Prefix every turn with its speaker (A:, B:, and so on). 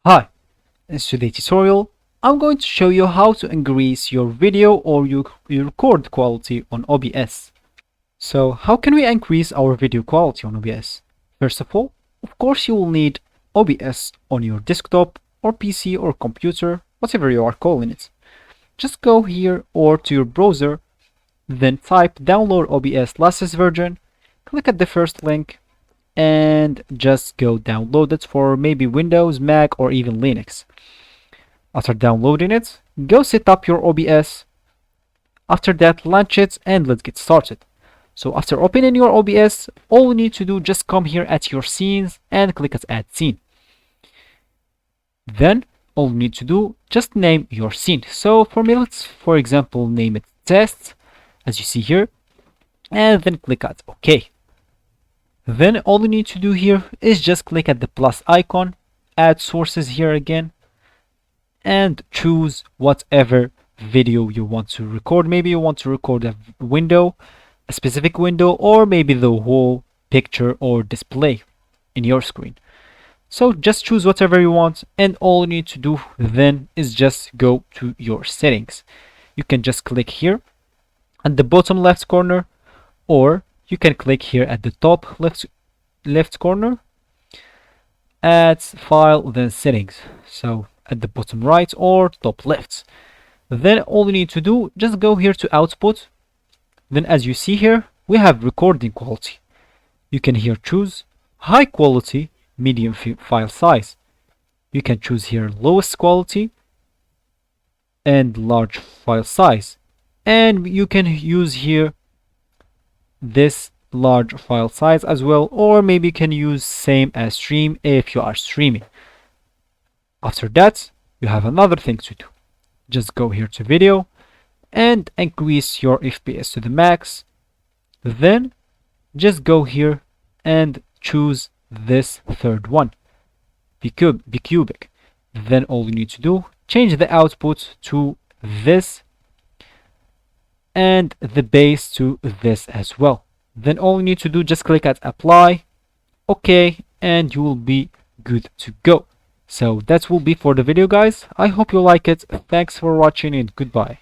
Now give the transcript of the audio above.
A: Hi, in today's tutorial, I'm going to show you how to increase your video or your record quality on OBS. So how can we increase our video quality on OBS? First of all, of course you will need OBS on your desktop or PC or computer, whatever you are calling it. Just go here or to your browser, then type download OBS latest version, click at the first link, and just go download it for maybe Windows, Mac, or even Linux. After downloading it, go set up your OBS. After that, launch it and let's get started. So after opening your OBS, all you need to do just come here at your scenes and click at add scene. Then all you need to do just name your scene. So for me, let's for example name it test, as you see here, and then click at OK. Then all you need to do here is just click at the plus icon, add sources here again, and choose whatever video you want to record. Maybe you want to record a window, a specific window, or maybe the whole picture or display in your screen. So just choose whatever you want, and all you need to do then is just go to your settings. You can just click here at the bottom left corner, or you can click here at the top left corner, add file, then settings. So at the bottom right or top left. Then all you need to do, just go here to output. Then as you see here, we have recording quality. You can here choose high quality, medium file size. You can choose here lowest quality and large file size. And you can use here this large file size as well, or maybe you can use same as stream if you are streaming. After that, you have another thing to do. Just go here to video and increase your FPS to the max. Then just go here and choose this third one, bicubic. Then all you need to do, change the output to this and the base to this as well. Then all you need to do, just click at apply, OK, and you will be good to go. So that will be for the video, guys. I hope you like it. Thanks for watching and goodbye.